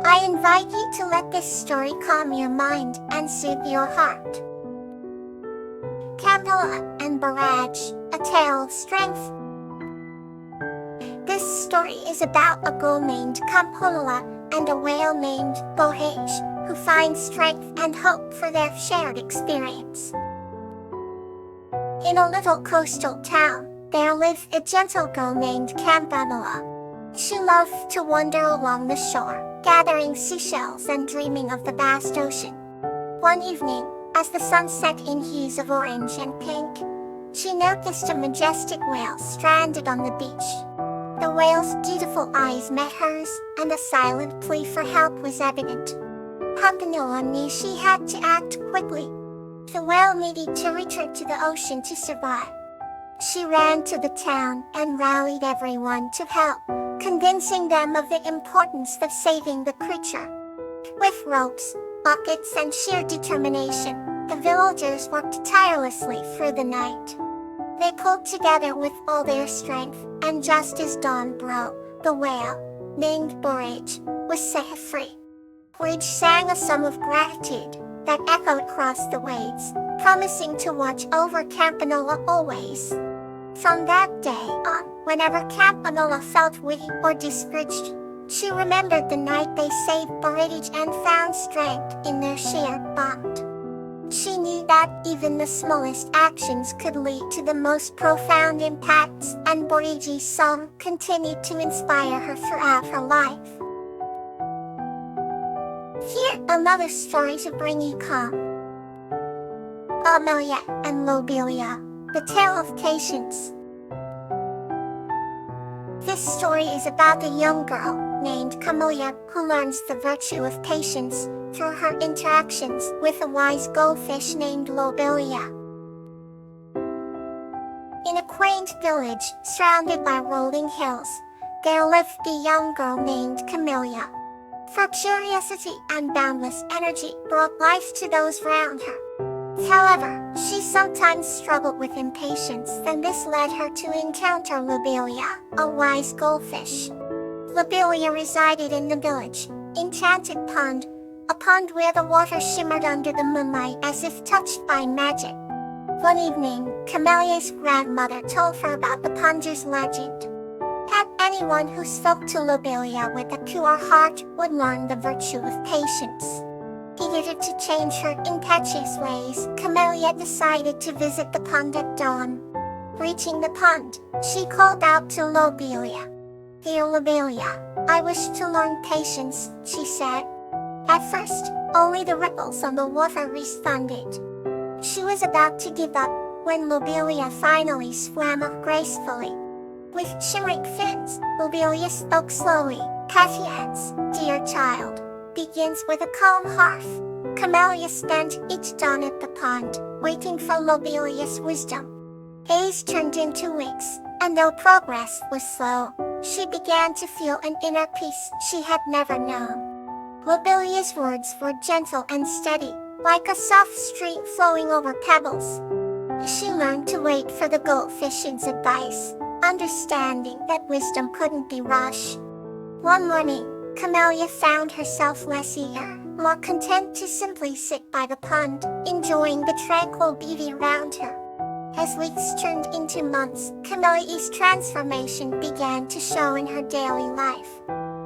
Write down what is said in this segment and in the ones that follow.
I invite you to let this story calm your mind and soothe your heart. Camilla and Barrage, A Tale of Strength. This story is about a girl named Camilla and a whale named Barrage, who find strength and hope for their shared experience. In a little coastal town, there lived a gentle girl named Camilla. She loved to wander along the shore, gathering seashells and dreaming of the vast ocean. One evening, as the sun set in hues of orange and pink, she noticed a majestic whale stranded on the beach. The whale's beautiful eyes met hers, and a silent plea for help was evident. Camilla knew she had to act quickly. The whale needed to return to the ocean to survive. She ran to the town and rallied everyone to help, convincing them of the importance of saving the creature. With ropes, buckets, and sheer determination, the villagers worked tirelessly through the night. They pulled together with all their strength, and just as dawn broke, the whale, named Barrage, was set free. Barrage sang a song of gratitude that echoed across the waves, promising to watch over Campanula always. From that day on, whenever Campanula felt weak or discouraged, she remembered the night they saved Barrage and found strength in their shared bond. She knew that even the smallest actions could lead to the most profound impacts, and Barrage's song continued to inspire her throughout her life. Here another story to bring you calm. Amelia and Lobelia, The Tale of Patience. This story is about a young girl named Camilla who learns the virtue of patience through her interactions with a wise goldfish named Lobelia. In a quaint village surrounded by rolling hills, there lived a young girl named Camilla. For curiosity and boundless energy brought life to those around her. However, she sometimes struggled with impatience, and this led her to encounter Lobelia, a wise goldfish. Lobelia resided in the village, enchanted pond, a pond where the water shimmered under the moonlight as if touched by magic. One evening, Camilla's grandmother told her about the pond's legend. That anyone who spoke to Lobelia with a pure heart would learn the virtue of patience. Eager to change her impetuous ways, Camilla decided to visit the pond at dawn. Reaching the pond, she called out to Lobelia. "Dear Lobelia, I wish to learn patience," she said. At first, only the ripples on the water responded. She was about to give up when Lobelia finally swam up gracefully. With shimmering fins, Lobelia spoke slowly. "Patience, dear child, begins with a calm heart." Camilla spent each dawn at the pond, waiting for Lobelia's wisdom. Days turned into weeks, and though progress was slow, she began to feel an inner peace she had never known. Lobelia's words were gentle and steady, like a soft stream flowing over pebbles. She learned to wait for the goldfish's advice, understanding that wisdom couldn't be rushed. One morning, Camilla found herself less eager, more content to simply sit by the pond, enjoying the tranquil beauty around her. As weeks turned into months, Camilla's transformation began to show in her daily life.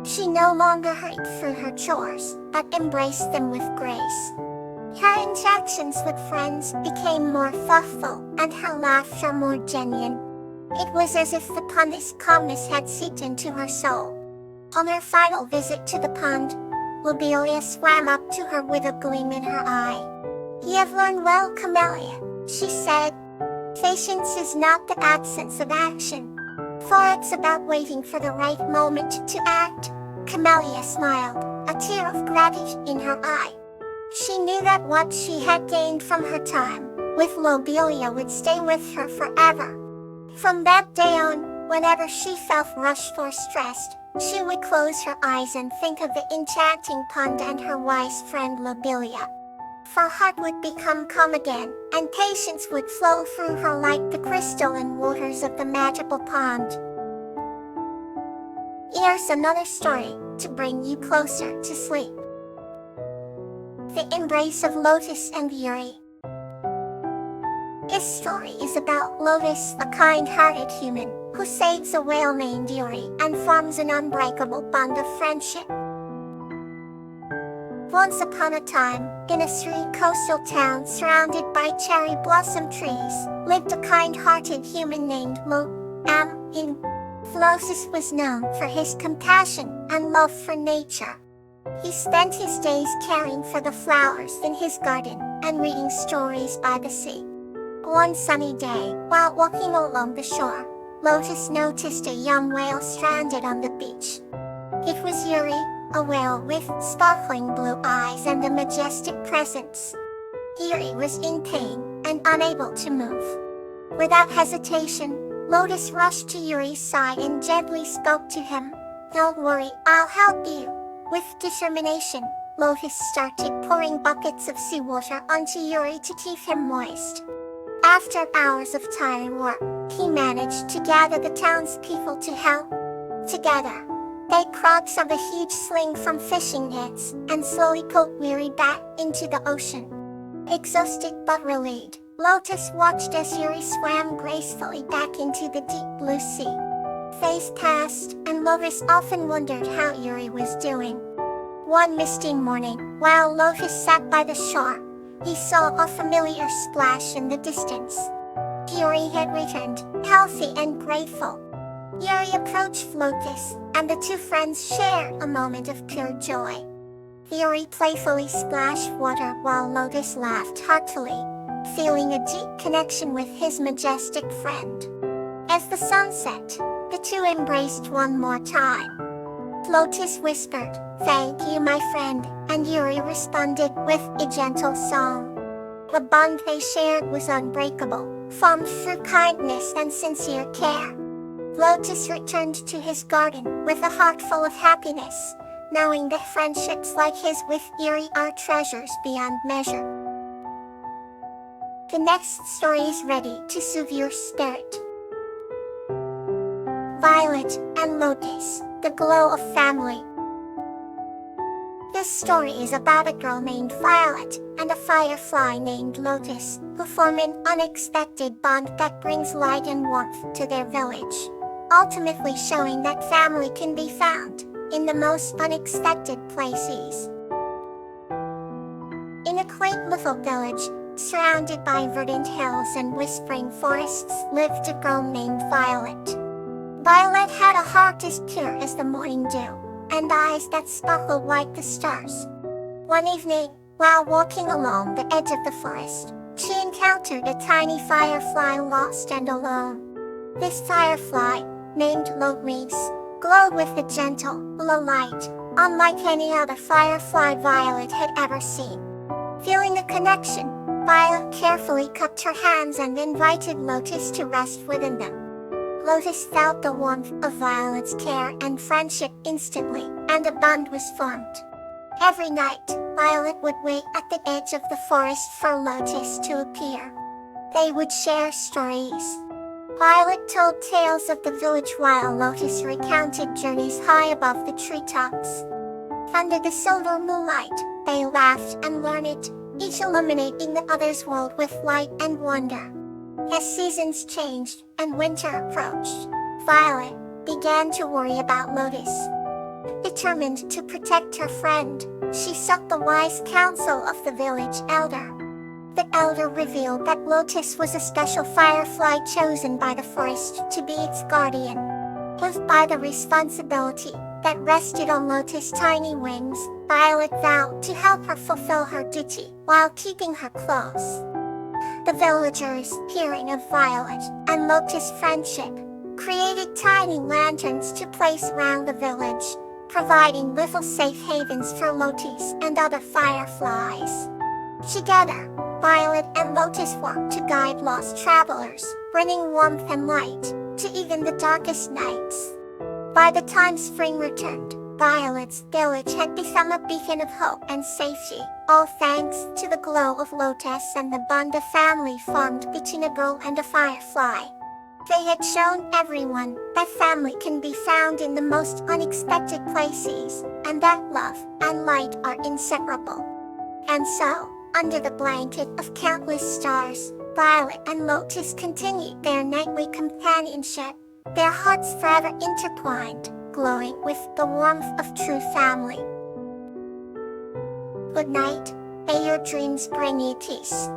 She no longer hurried through her chores, but embraced them with grace. Her interactions with friends became more thoughtful, and her laughter more genuine. It was as if the pond's calmness had seeped into her soul. On her final visit to the pond, Lobelia swam up to her with a gleam in her eye. "You have learned well, Camilla," she said. "Patience is not the absence of action, for it's about waiting for the right moment to act." Camilla smiled, a tear of gratitude in her eye. She knew that what she had gained from her time with Lobelia would stay with her forever. From that day on, whenever she felt rushed or stressed, she would close her eyes and think of the enchanting pond and her wise friend Lobelia. Her heart would become calm again, and patience would flow through her like the crystalline waters of the magical pond. Here's another story to bring you closer to sleep. The Embrace of Lotus and Yuri. This story is about Lotus, a kind-hearted human who saves a whale named Yuri and forms an unbreakable bond of friendship. Once upon a time, in a serene coastal town surrounded by cherry blossom trees, lived a kind-hearted human named Lotus. Lotus was known for his compassion and love for nature. He spent his days caring for the flowers in his garden and reading stories by the sea. One sunny day, while walking along the shore, Lotus noticed a young whale stranded on the beach. It was Yuri, a whale with sparkling blue eyes and a majestic presence. Yuri was in pain and unable to move. Without hesitation, Lotus rushed to Yuri's side and gently spoke to him. "Don't worry, I'll help you." With determination, Lotus started pouring buckets of seawater onto Yuri to keep him moist. After hours of tiring work, he managed to gather the townspeople to help. Together, they crawled from a huge sling from fishing nets and slowly pulled Yuri back into the ocean. Exhausted but relieved, Lotus watched as Yuri swam gracefully back into the deep blue sea. Days passed, and Lotus often wondered how Yuri was doing. One misty morning, while Lotus sat by the shore, he saw a familiar splash in the distance. Yuri had returned, healthy and grateful. Yuri approached Lotus, and the two friends shared a moment of pure joy. Yuri playfully splashed water while Lotus laughed heartily, feeling a deep connection with his majestic friend. As the sun set, the two embraced one more time. Lotus whispered, "Thank you, my friend," and Yuri responded with a gentle song. The bond they shared was unbreakable, formed through kindness and sincere care. Lotus returned to his garden with a heart full of happiness, knowing that friendships like his with Yuri are treasures beyond measure. The next story is ready to soothe your spirit. Violet and Lotus, the glow of family. This story is about a girl named Violet and a firefly named Lotus, who form an unexpected bond that brings light and warmth to their village, ultimately showing that family can be found in the most unexpected places. In a quaint little village, surrounded by verdant hills and whispering forests, lived a girl named Violet. Violet had a heart as pure as the morning dew, and eyes that sparkled like the stars. One evening, while walking along the edge of the forest, she encountered a tiny firefly lost and alone. This firefly, named Lullabies, glowed with a gentle, blue light, unlike any other firefly Violet had ever seen. Feeling a connection, Violet carefully cupped her hands and invited Lotus to rest within them. Lotus felt the warmth of Violet's care and friendship instantly, and a bond was formed. Every night, Violet would wait at the edge of the forest for Lotus to appear. They would share stories. Violet told tales of the village while Lotus recounted journeys high above the treetops. Under the silver moonlight, they laughed and learned, each illuminating the other's world with light and wonder. As seasons changed and winter approached, Violet began to worry about Lotus. Determined to protect her friend, she sought the wise counsel of the village elder. The elder revealed that Lotus was a special firefly chosen by the forest to be its guardian. Moved by the responsibility that rested on Lotus' tiny wings, Violet vowed to help her fulfill her duty while keeping her close. The villagers, hearing of Violet and Lotus' friendship, created tiny lanterns to place around the village, providing little safe havens for Lotus and other fireflies. Together, Violet and Lotus worked to guide lost travelers, bringing warmth and light to even the darkest nights. By the time spring returned, Violet's village had become a beacon of hope and safety, all thanks to the glow of Lotus and the bond of family formed between a girl and a firefly. They had shown everyone that family can be found in the most unexpected places, and that love and light are inseparable. And so, under the blanket of countless stars, Violet and Lotus continue their nightly companionship, their hearts forever intertwined, glowing with the warmth of true family. Good night, may your dreams bring you peace.